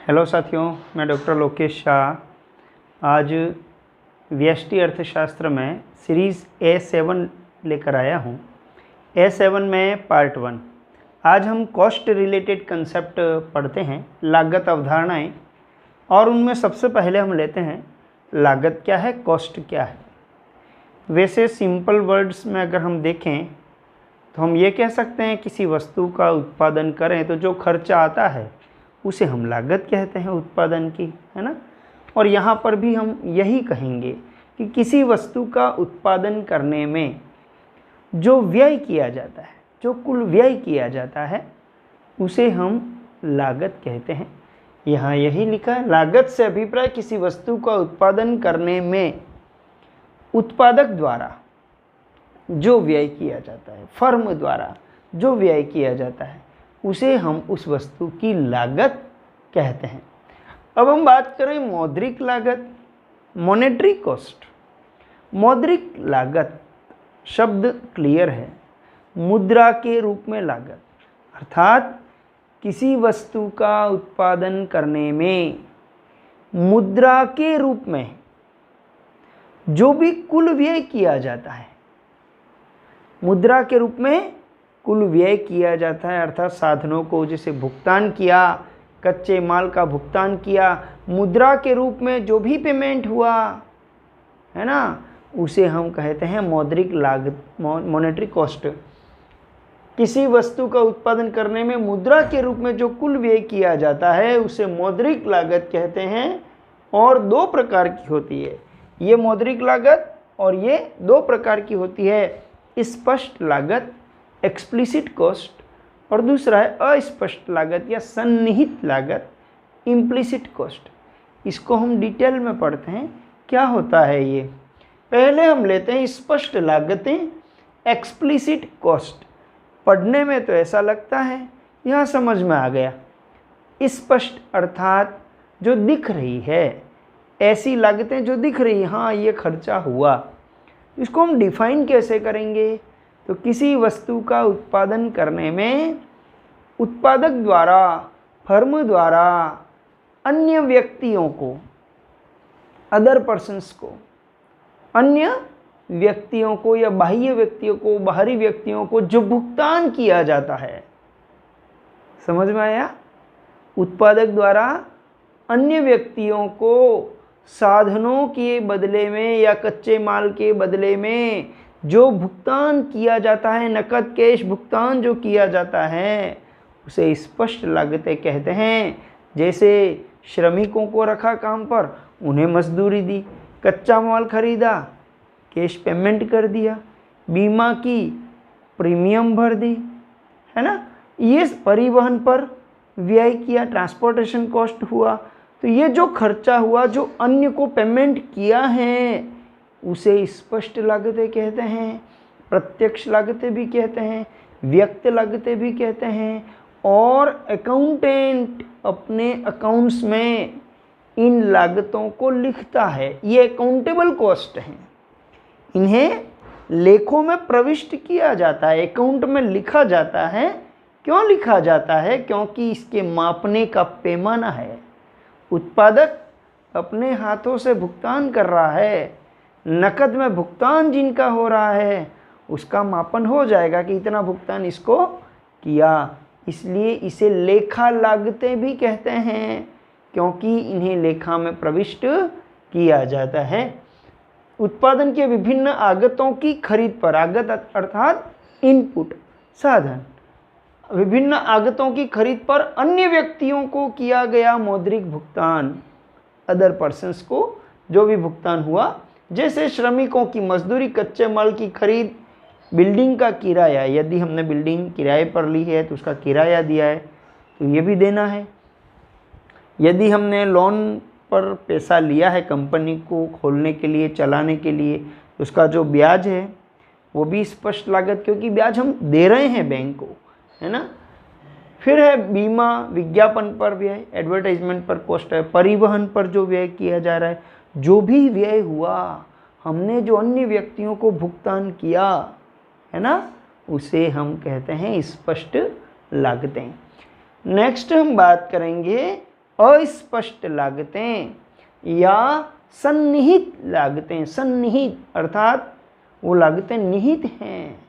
Hello साथियों, मैं doctor Lokesh Shah आज व्यष्टि अर्थशास्त्र में सीरीज़ A7 लेकर आया हूँ। A7 में पार्ट 1। आज हम कॉस्ट रिलेटेड कंसेप्ट पढ़ते हैं, लागत अवधारणाएं, और उनमें सबसे पहले हम लेते हैं लागत क्या है, कॉस्ट क्या है। वैसे सिंपल वर्ड्स में अगर हम देखें तो हम ये कह सकते हैं किसी वस्तु का उत्पादन करें तो जो खर्चा आता है उसे हम लागत कहते हैं उत्पादन की, है ना। और यहाँ पर भी हम यही कहेंगे कि किसी वस्तु का उत्पादन करने में जो व्यय किया जाता है, जो कुल व्यय किया जाता है, उसे हम लागत कहते हैं। यहाँ यही लिखा है, लागत से अभिप्राय किसी वस्तु का उत्पादन करने में उत्पादक द्वारा जो व्यय किया जाता है, फर्म द्वारा जो व्यय किया जाता है, उसे हम उस वस्तु की लागत कहते हैं। अब हम बात करें मौद्रिक लागत, मॉनेटरी कॉस्ट। मौद्रिक लागत शब्द क्लियर है, मुद्रा के रूप में लागत, अर्थात किसी वस्तु का उत्पादन करने में मुद्रा के रूप में जो भी कुल व्यय किया जाता है, मुद्रा के रूप में कुल व्यय किया जाता है, अर्थात साधनों को जैसे भुगतान किया, कच्चे माल का भुगतान किया, मुद्रा के रूप में जो भी पेमेंट हुआ है ना, उसे हम कहते हैं मौद्रिक लागत, मॉनेटरी कॉस्ट। किसी वस्तु का उत्पादन करने में मुद्रा के रूप में जो कुल व्यय किया जाता है उसे मौद्रिक लागत कहते हैं। और दो प्रकार की होती है ये मौद्रिक लागत, और ये दो प्रकार की होती है, स्पष्ट लागत एक्सप्लिसिट कॉस्ट, और दूसरा है अस्पष्ट लागत या सन्निहित लागत इम्प्लिसिट कॉस्ट। इसको हम डिटेल में पढ़ते हैं क्या होता है ये। पहले हम लेते हैं स्पष्ट लागतें, एक्सप्लिसिट कॉस्ट। पढ़ने में तो ऐसा लगता है, यहाँ समझ में आ गया। स्पष्ट अर्थात जो दिख रही है, ऐसी लागतें जो दिख रही है, हाँ ये खर्चा हुआ। इसको हम डिफाइन कैसे करेंगे, तो किसी वस्तु का उत्पादन करने में उत्पादक द्वारा, फर्म द्वारा अन्य व्यक्तियों को, अदर पर्सन्स को, अन्य व्यक्तियों को या बाह्य व्यक्तियों को, बाहरी व्यक्तियों को जो भुगतान किया जाता है, समझ में आया। उत्पादक द्वारा अन्य व्यक्तियों को साधनों के बदले में या कच्चे माल के बदले में जो भुगतान किया जाता है, नकद कैश भुगतान जो किया जाता है, उसे स्पष्ट लागतें कहते हैं। जैसे श्रमिकों को रखा काम पर, उन्हें मजदूरी दी, कच्चा माल खरीदा, कैश पेमेंट कर दिया, बीमा की, प्रीमियम भर दी, है ना। ये परिवहन पर व्यय किया, ट्रांसपोर्टेशन कॉस्ट हुआ। तो ये जो खर्चा हुआ, जो अन्य को पेमेंट किया है, उसे स्पष्ट लागतें कहते हैं। प्रत्यक्ष लागतें भी कहते हैं, व्यक्त लागतें भी कहते हैं। और अकाउंटेंट अपने अकाउंट्स में इन लागतों को लिखता है, ये अकाउंटेबल कॉस्ट हैं। इन्हें लेखों में प्रविष्ट किया जाता है, अकाउंट में लिखा जाता है। क्यों लिखा जाता है? क्योंकि इसके मापने का पैमाना है। उत्पादक अपने हाथों से भुगतान कर रहा है, नकद में भुगतान जिनका हो रहा है, उसका मापन हो जाएगा कि इतना भुगतान इसको किया। इसलिए इसे लेखा लागतें भी कहते हैं, क्योंकि इन्हें लेखा में प्रविष्ट किया जाता है। उत्पादन के विभिन्न आगतों की खरीद पर, आगत अर्थात इनपुट, साधन, विभिन्न आगतों की खरीद पर अन्य व्यक्तियों को किया गया मौद्रिक भुगतान, अदर पर्सन्स को जो भी भुगतान हुआ, जैसे श्रमिकों की मजदूरी, कच्चे माल की खरीद, बिल्डिंग का किराया, यदि हमने बिल्डिंग किराए पर ली है तो उसका किराया दिया है तो ये भी देना है। यदि हमने लोन पर पैसा लिया है कंपनी को खोलने के लिए, चलाने के लिए, तो उसका जो ब्याज है वो भी स्पष्ट लागत, क्योंकि ब्याज हम दे रहे हैं बैंक को, है ना। फिर है बीमा, विज्ञापन पर व्यय, एडवर्टाइजमेंट पर कॉस्ट है। परिवहन पर जो व्यय किया जा रहा है, जो भी व्यय हुआ, हमने जो अन्य व्यक्तियों को भुगतान किया, है ना, उसे हम कहते हैं स्पष्ट लागतें। नेक्स्ट हम बात करेंगे अस्पष्ट लागतें या सन्निहित लागतें। सन्निहित अर्थात वो लागतें निहित हैं,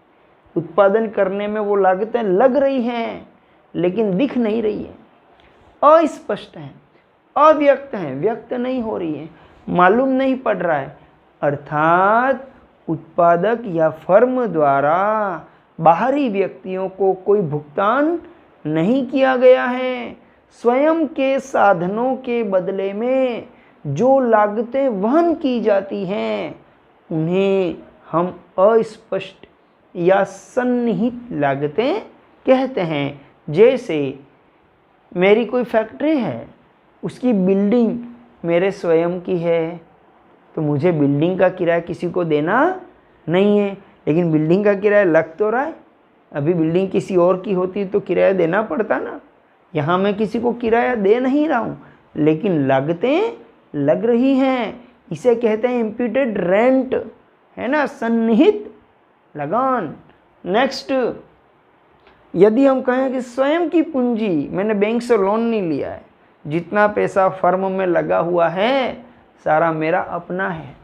उत्पादन करने में वो लागतें लग रही हैं लेकिन दिख नहीं रही है, अस्पष्ट हैं, अव्यक्त हैं, व्यक्त नहीं हो रही है, मालूम नहीं पड़ रहा है। अर्थात उत्पादक या फर्म द्वारा बाहरी व्यक्तियों को कोई भुगतान नहीं किया गया है। स्वयं के साधनों के बदले में जो लागतें वहन की जाती हैं उन्हें हम अस्पष्ट या सन्निहित लागतें कहते हैं। जैसे मेरी कोई फैक्ट्री है, उसकी बिल्डिंग मेरे स्वयं की है, तो मुझे बिल्डिंग का किराया किसी को देना नहीं है, लेकिन बिल्डिंग का किराया लग तो रहा है। अभी बिल्डिंग किसी और की होती तो किराया देना पड़ता ना। यहाँ मैं किसी को किराया दे नहीं रहा हूँ, लेकिन लागतें लग रही हैं। इसे कहते हैं इम्प्यूटेड रेंट, है ना, सन्निहित लगान। नेक्स्ट, यदि हम कहें कि स्वयं की पूंजी, मैंने बैंक से लोन नहीं लिया है, जितना पैसा फर्म में लगा हुआ है सारा मेरा अपना है।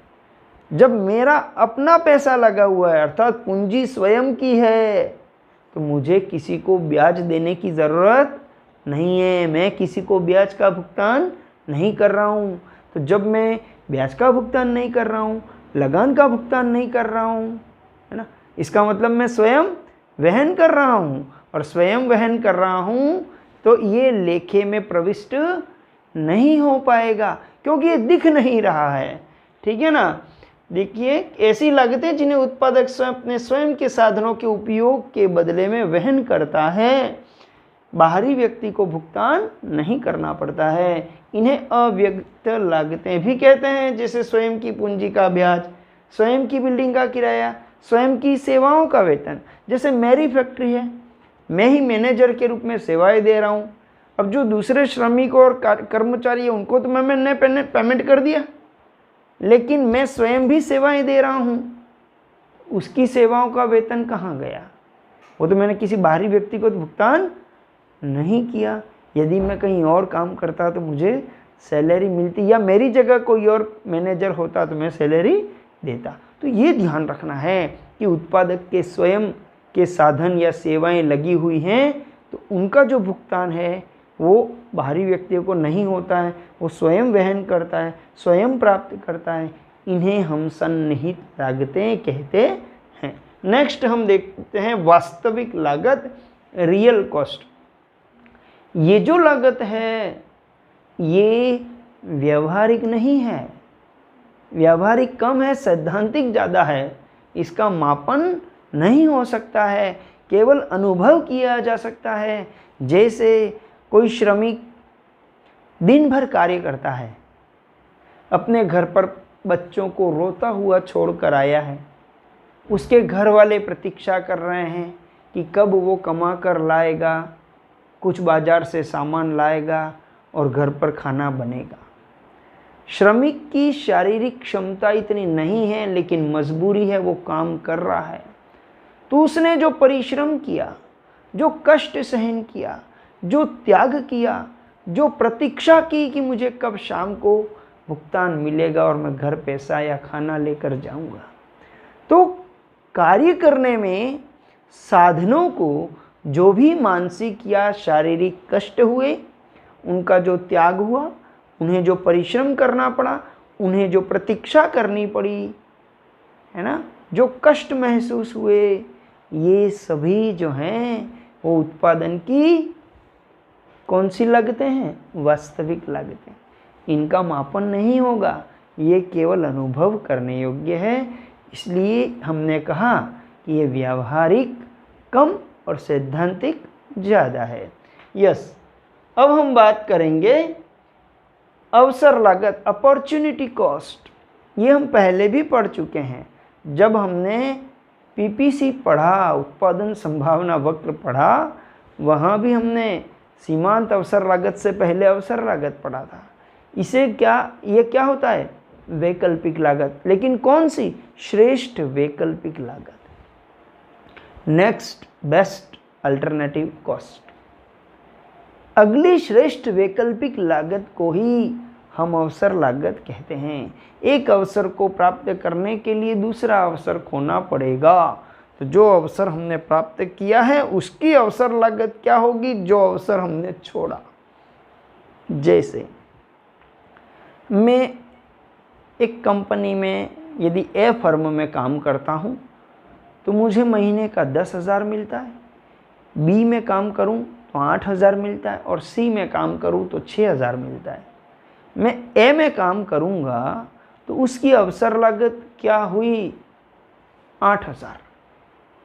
जब मेरा अपना पैसा लगा हुआ है अर्थात पूंजी स्वयं की है, तो मुझे किसी को ब्याज देने की ज़रूरत नहीं है, मैं किसी को ब्याज का भुगतान नहीं कर रहा हूँ। तो जब मैं ब्याज का भुगतान नहीं कर रहा हूँ, लगान का भुगतान नहीं कर रहा हूँ, है ना, इसका मतलब मैं स्वयं वहन कर रहा हूँ, और स्वयं वहन कर रहा हूँ तो ये लेखे में प्रविष्ट नहीं हो पाएगा क्योंकि ये दिख नहीं रहा है। ठीक है ना। देखिए, ऐसी लागतें जिन्हें उत्पादक स्वयं अपने स्वयं के साधनों के उपयोग के बदले में वहन करता है, बाहरी व्यक्ति को भुगतान नहीं करना पड़ता है, इन्हें अव्यक्त लागतें भी कहते हैं। जैसे स्वयं की पूंजी का ब्याज, स्वयं की बिल्डिंग का किराया, स्वयं की सेवाओं का वेतन। जैसे मेरी फैक्ट्री है, मैं ही मैनेजर के रूप में सेवाएं दे रहा हूँ। अब जो दूसरे श्रमिक और कर्मचारी है उनको तो मैंने पेमेंट कर दिया, लेकिन मैं स्वयं भी सेवाएं दे रहा हूँ, उसकी सेवाओं का वेतन कहाँ गया? वो तो मैंने किसी बाहरी व्यक्ति को तो भुगतान नहीं किया। यदि मैं कहीं और काम करता तो मुझे सैलरी मिलती, या मेरी जगह कोई और मैनेजर होता तो मैं सैलरी देता। तो ये ध्यान रखना है कि उत्पादक के स्वयं के साधन या सेवाएं लगी हुई हैं तो उनका जो भुगतान है वो बाहरी व्यक्तियों को नहीं होता है, वो स्वयं वहन करता है, स्वयं प्राप्त करता है। इन्हें हम सन्निहित लागतें कहते हैं। नेक्स्ट हम देखते हैं वास्तविक लागत, रियल कॉस्ट। ये जो लागत है ये व्यवहारिक नहीं है, व्यवहारिक कम है, सैद्धांतिक ज़्यादा है। इसका मापन नहीं हो सकता है, केवल अनुभव किया जा सकता है। जैसे कोई श्रमिक दिन भर कार्य करता है, अपने घर पर बच्चों को रोता हुआ छोड़कर आया है, उसके घर वाले प्रतीक्षा कर रहे हैं कि कब वो कमा कर लाएगा, कुछ बाजार से सामान लाएगा और घर पर खाना बनेगा। श्रमिक की शारीरिक क्षमता इतनी नहीं है, लेकिन मजबूरी है, वो काम कर रहा है। तो उसने जो परिश्रम किया, जो कष्ट सहन किया, जो त्याग किया, जो प्रतीक्षा की कि मुझे कब शाम को भुगतान मिलेगा और मैं घर पैसा या खाना लेकर जाऊंगा, तो कार्य करने में साधनों को जो भी मानसिक या शारीरिक कष्ट हुए, उनका जो त्याग हुआ, उन्हें जो परिश्रम करना पड़ा, उन्हें जो प्रतीक्षा करनी पड़ी, है ना, जो कष्ट महसूस हुए, ये सभी जो हैं वो उत्पादन की कौन सी लागतें हैं? वास्तविक लागतें। इनका मापन नहीं होगा, ये केवल अनुभव करने योग्य है। इसलिए हमने कहा कि ये व्यावहारिक कम और सैद्धांतिक ज़्यादा है। यस, अब हम बात करेंगे अवसर लागत, अपॉर्चुनिटी कॉस्ट। ये हम पहले भी पढ़ चुके हैं जब हमने पीपीसी पढ़ा, उत्पादन संभावना वक्र पढ़ा, वहाँ भी हमने सीमांत अवसर लागत से पहले अवसर लागत पढ़ा था। ये क्या होता है? वैकल्पिक लागत। लेकिन कौन सी? श्रेष्ठ वैकल्पिक लागत, नेक्स्ट बेस्ट अल्टरनेटिव कॉस्ट। अगली श्रेष्ठ वैकल्पिक लागत को ही हम अवसर लागत कहते हैं। एक अवसर को प्राप्त करने के लिए दूसरा अवसर खोना पड़ेगा, तो जो अवसर हमने प्राप्त किया है उसकी अवसर लागत क्या होगी? जो अवसर हमने छोड़ा। जैसे मैं एक कंपनी में यदि ए फर्म में काम करता हूँ तो मुझे महीने का 10,000 मिलता है, बी में काम करूँ तो 8,000 मिलता है और सी में काम करूँ तो 6,000 मिलता है। मैं ए में काम करूँगा तो उसकी अवसर लागत क्या हुई? 8,000।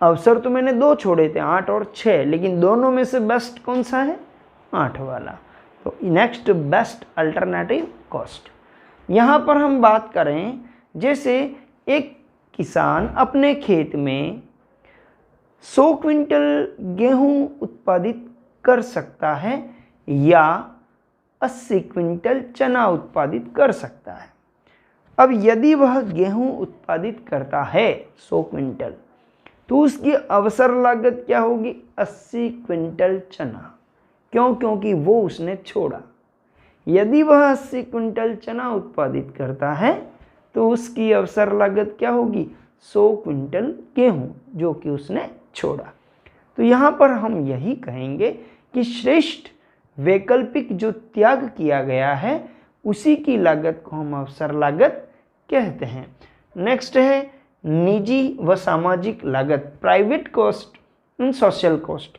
अवसर तो मैंने 2 छोड़े थे, 8 और 6, लेकिन दोनों में से बेस्ट कौन सा है? 8 वाला। तो नेक्स्ट बेस्ट अल्टरनेटिव कॉस्ट। यहाँ पर हम बात करें, जैसे एक किसान अपने खेत में 100 क्विंटल गेहूं उत्पादित कर सकता है या 80 क्विंटल चना उत्पादित कर सकता है। अब यदि वह गेहूं उत्पादित करता है 100 क्विंटल तो उसकी अवसर लागत क्या होगी? 80 क्विंटल चना। क्यों? क्योंकि वो उसने छोड़ा। यदि वह 80 क्विंटल चना उत्पादित करता है तो उसकी अवसर लागत क्या होगी? 100 क्विंटल गेहूं, जो कि उसने छोड़ा। तो यहाँ पर हम यही कहेंगे कि श्रेष्ठ वैकल्पिक जो त्याग किया गया है उसी की लागत को हम अवसर लागत कहते हैं। नेक्स्ट है निजी व सामाजिक लागत, private cost and social cost.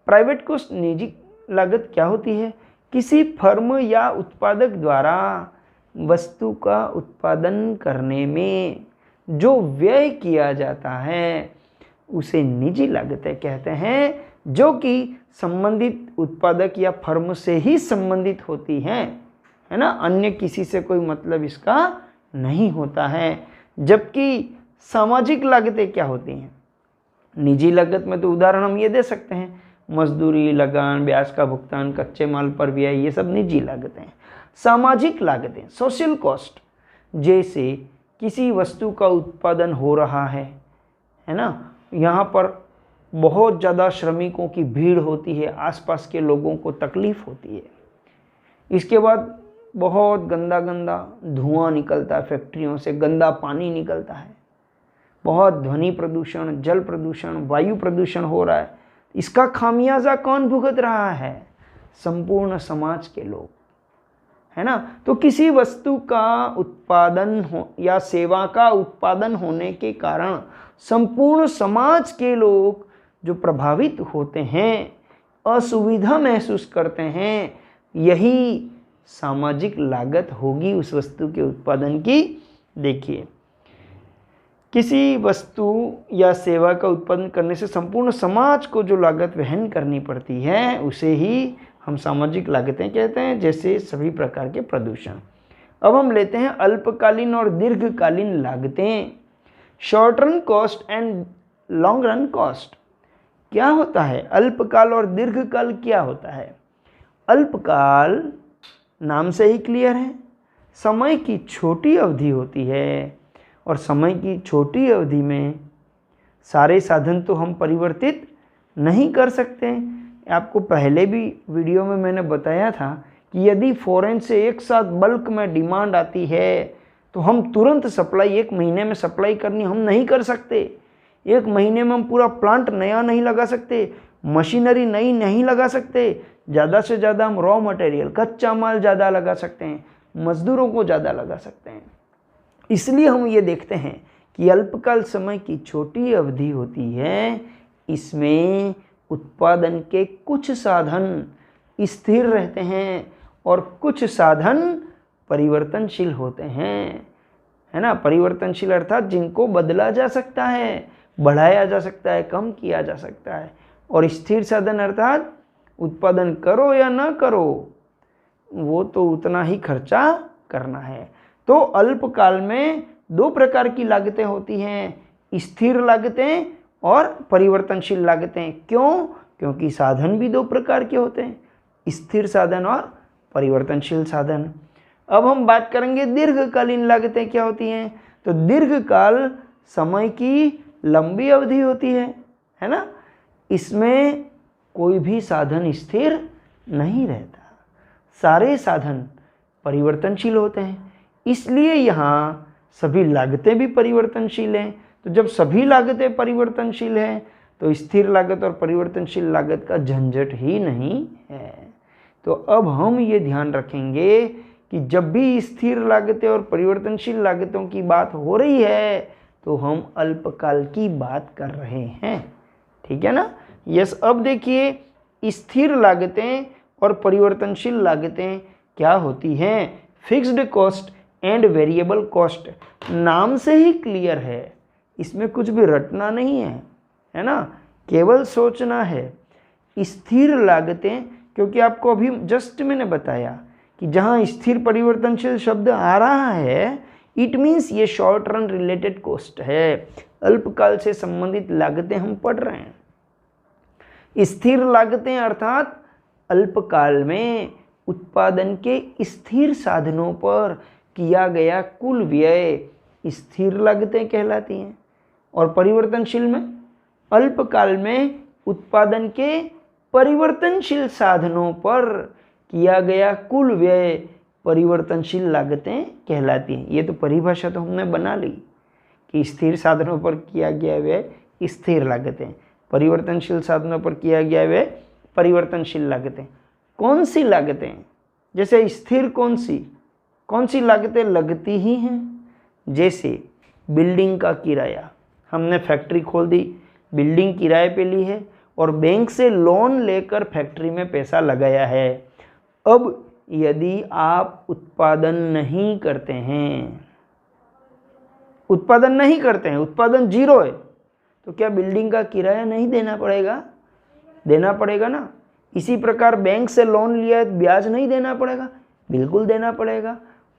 Private cost, निजी लागत क्या होती है? किसी फर्म या उत्पादक द्वारा वस्तु का उत्पादन करने में जो व्यय किया जाता है उसे निजी लागतें कहते हैं, जो कि संबंधित उत्पादक या फर्म से ही संबंधित होती हैं, है ना, अन्य किसी से कोई मतलब इसका नहीं होता है। जबकि सामाजिक लागतें क्या होती हैं? निजी लागत में तो उदाहरण हम ये दे सकते हैं, मजदूरी, लगान, ब्याज का भुगतान, कच्चे माल पर व्यय, ये सब निजी लागतें हैं। सामाजिक लागतें, सोशल कॉस्ट, जैसे किसी वस्तु का उत्पादन हो रहा है ना, यहाँ पर बहुत ज़्यादा श्रमिकों की भीड़ होती है, आसपास के लोगों को तकलीफ होती है। इसके बाद बहुत गंदा गंदा धुआं निकलता है, फैक्ट्रियों से गंदा पानी निकलता है, बहुत ध्वनि प्रदूषण, जल प्रदूषण, वायु प्रदूषण हो रहा है। इसका खामियाजा कौन भुगत रहा है? संपूर्ण समाज के लोग, है ना। तो किसी वस्तु का उत्पादन हो या सेवा का उत्पादन होने के कारण संपूर्ण समाज के लोग जो प्रभावित होते हैं, असुविधा महसूस करते हैं, यही सामाजिक लागत होगी उस वस्तु के उत्पादन की। देखिए, किसी वस्तु या सेवा का उत्पादन करने से संपूर्ण समाज को जो लागत वहन करनी पड़ती है उसे ही हम सामाजिक लागतें कहते हैं, जैसे सभी प्रकार के प्रदूषण। अब हम लेते हैं अल्पकालीन और दीर्घकालीन लागतें, short run cost and long run cost. क्या होता है अल्पकाल और दीर्घकाल? क्या होता है? अल्पकाल नाम से ही क्लियर है, समय की छोटी अवधि होती है, और समय की छोटी अवधि में सारे साधन तो हम परिवर्तित नहीं कर सकते। आपको पहले भी वीडियो में मैंने बताया था कि यदि फॉरेन से एक साथ बल्क में डिमांड आती है तो हम तुरंत सप्लाई, 1 महीने में सप्लाई करनी हम नहीं कर सकते। 1 महीने में हम पूरा प्लांट नया नहीं लगा सकते, मशीनरी नई नहीं लगा सकते। ज़्यादा से ज़्यादा हम रॉ मटेरियल, कच्चा माल ज़्यादा लगा सकते हैं, मजदूरों को ज़्यादा लगा सकते हैं। इसलिए हम ये देखते हैं कि अल्पकाल समय की छोटी अवधि होती है, इसमें उत्पादन के कुछ साधन स्थिर रहते हैं और कुछ साधन परिवर्तनशील होते हैं, है ना। परिवर्तनशील अर्थात जिनको बदला जा सकता है, बढ़ाया जा सकता है, कम किया जा सकता है। और स्थिर साधन अर्थात उत्पादन करो या ना करो, वो तो उतना ही खर्चा करना है। तो अल्पकाल में 2 प्रकार की लागतें होती हैं, स्थिर लागतें और परिवर्तनशील लागतें। क्यों? क्योंकि साधन भी 2 प्रकार के होते हैं, स्थिर साधन और परिवर्तनशील साधन। अब हम बात करेंगे दीर्घकालीन लागतें क्या होती हैं। तो दीर्घकाल समय की लंबी अवधि होती है ना। इसमें कोई भी साधन स्थिर नहीं रहता। सारे साधन परिवर्तनशील होते हैं, इसलिए यहाँ सभी लागतें भी परिवर्तनशील हैं। तो जब सभी लागतें परिवर्तनशील हैं तो स्थिर लागत और परिवर्तनशील लागत का झंझट ही नहीं है। तो अब हम ये ध्यान रखेंगे कि जब भी स्थिर लागतें और परिवर्तनशील लागतों की बात हो रही है तो हम अल्पकाल की बात कर रहे हैं। ठीक है ना? यस। अब देखिए, स्थिर लागतें और परिवर्तनशील लागतें क्या होती हैं? Fixed cost and variable cost. नाम से ही क्लियर है, इसमें कुछ भी रटना नहीं है ना, केवल सोचना है। स्थिर लागतें, क्योंकि आपको अभी जस्ट मैंने बताया कि जहाँ स्थिर परिवर्तनशील शब्द आ रहा है, इट मीन्स ये शॉर्ट रन रिलेटेड कॉस्ट है, अल्पकाल से संबंधित लागतें हम पढ़ रहे हैं। स्थिर लागतें अर्थात अल्पकाल में उत्पादन के स्थिर साधनों पर किया गया कुल व्यय स्थिर लागतें कहलाती हैं। और परिवर्तनशील में अल्पकाल में उत्पादन के परिवर्तनशील साधनों पर किया गया कुल व्यय परिवर्तनशील लागतें कहलाती हैं। ये तो परिभाषा तो हमने बना ली कि स्थिर साधनों पर किया गया व्यय स्थिर लागतें, परिवर्तनशील साधनों पर किया गया व्यय परिवर्तनशील लागतें। कौन सी लागतें? जैसे स्थिर कौन सी लागतें लगती ही हैं? जैसे बिल्डिंग का किराया, हमने फैक्ट्री खोल दी, बिल्डिंग किराए पे ली है और बैंक से लोन लेकर फैक्ट्री में पैसा लगाया है। अब यदि आप उत्पादन नहीं करते हैं, उत्पादन जीरो है, तो क्या बिल्डिंग का किराया नहीं देना पड़ेगा? देना पड़ेगा ना। इसी प्रकार बैंक से लोन लिया है, ब्याज नहीं देना पड़ेगा? बिल्कुल देना पड़ेगा।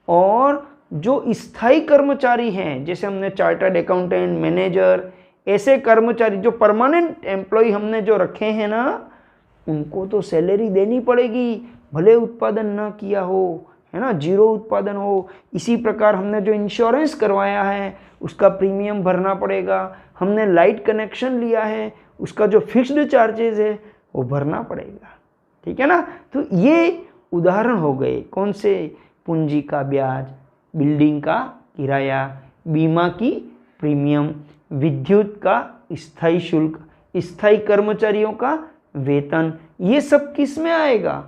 और जो स्थायी कर्मचारी हैं, जैसे हमने चार्टर्ड अकाउंटेंट, मैनेजर, ऐसे कर्मचारी जो परमानेंट एम्प्लॉय हमने जो रखे हैं ना, उनको तो सैलरी देनी पड़ेगी, भले उत्पादन ना किया हो, है ना, जीरो उत्पादन हो। इसी प्रकार हमने जो इंश्योरेंस करवाया है उसका प्रीमियम भरना पड़ेगा, हमने लाइट कनेक्शन लिया है उसका जो फिक्स्ड चार्जेस है वो भरना पड़ेगा। ठीक है ना? तो ये उदाहरण हो गए कौन से? पूंजी का ब्याज, बिल्डिंग का किराया, बीमा की प्रीमियम, विद्युत का स्थायी शुल्क, स्थायी कर्मचारियों का वेतन। ये सब किस में आएगा?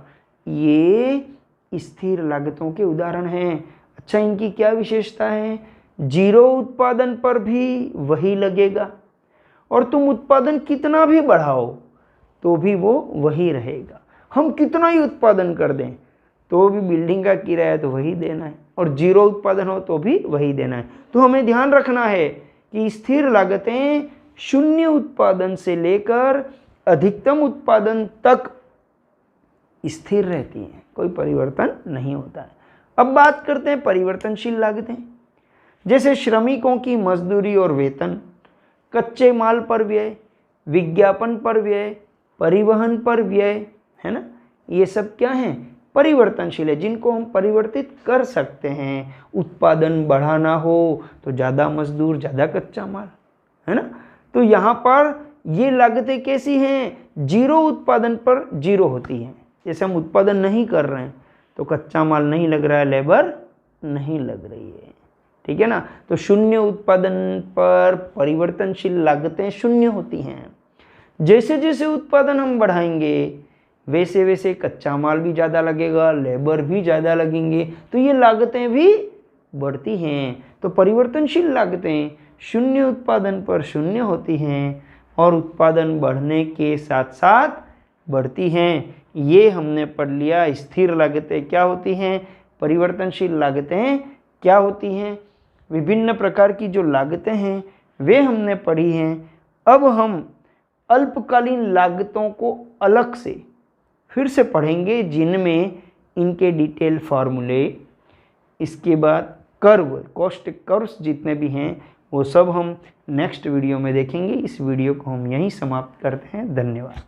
ये स्थिर लागतों के उदाहरण हैं। अच्छा, इनकी क्या विशेषता है? जीरो उत्पादन पर भी वही लगेगा और तुम उत्पादन कितना भी बढ़ाओ तो भी वो वही रहेगा। हम कितना ही उत्पादन कर दें तो भी बिल्डिंग का किराया तो वही देना है और जीरो उत्पादन हो तो भी वही देना है। तो हमें ध्यान रखना है कि स्थिर लागतें शून्य उत्पादन से लेकर अधिकतम उत्पादन तक स्थिर रहती हैं, कोई परिवर्तन नहीं होता है। अब बात करते हैं परिवर्तनशील लागतें। जैसे श्रमिकों की मजदूरी और वेतन, कच्चे माल पर व्यय, विज्ञापन पर व्यय, परिवहन पर व्यय, है ना, ये सब क्या हैं? परिवर्तनशील है, जिनको हम परिवर्तित कर सकते हैं। उत्पादन बढ़ाना हो तो ज़्यादा मजदूर, ज़्यादा कच्चा माल, है ना। तो यहाँ पर ये लागतें कैसी हैं? जीरो उत्पादन पर जीरो होती हैं। जैसे हम उत्पादन नहीं कर रहे हैं तो कच्चा माल नहीं लग रहा है, लेबर नहीं लग रही है। ठीक है ना। तो शून्य उत्पादन पर परिवर्तनशील लागतें शून्य होती हैं। जैसे जैसे उत्पादन हम बढ़ाएंगे वैसे वैसे कच्चा माल भी ज़्यादा लगेगा, लेबर भी ज़्यादा लगेंगे, तो ये लागतें भी बढ़ती हैं। तो परिवर्तनशील लागतें शून्य उत्पादन पर शून्य होती हैं और उत्पादन बढ़ने के साथ साथ बढ़ती हैं। ये हमने पढ़ लिया। स्थिर लागतें क्या होती हैं, परिवर्तनशील लागतें क्या होती हैं, विभिन्न प्रकार की जो लागतें हैं वे हमने पढ़ी हैं। अब हम अल्पकालीन लागतों को अलग से फिर से पढ़ेंगे, जिनमें इनके डिटेल फार्मूले, इसके बाद कर्व, कॉस्ट कर्व्स जितने भी हैं वो सब हम नेक्स्ट वीडियो में देखेंगे। इस वीडियो को हम यहीं समाप्त करते हैं। धन्यवाद।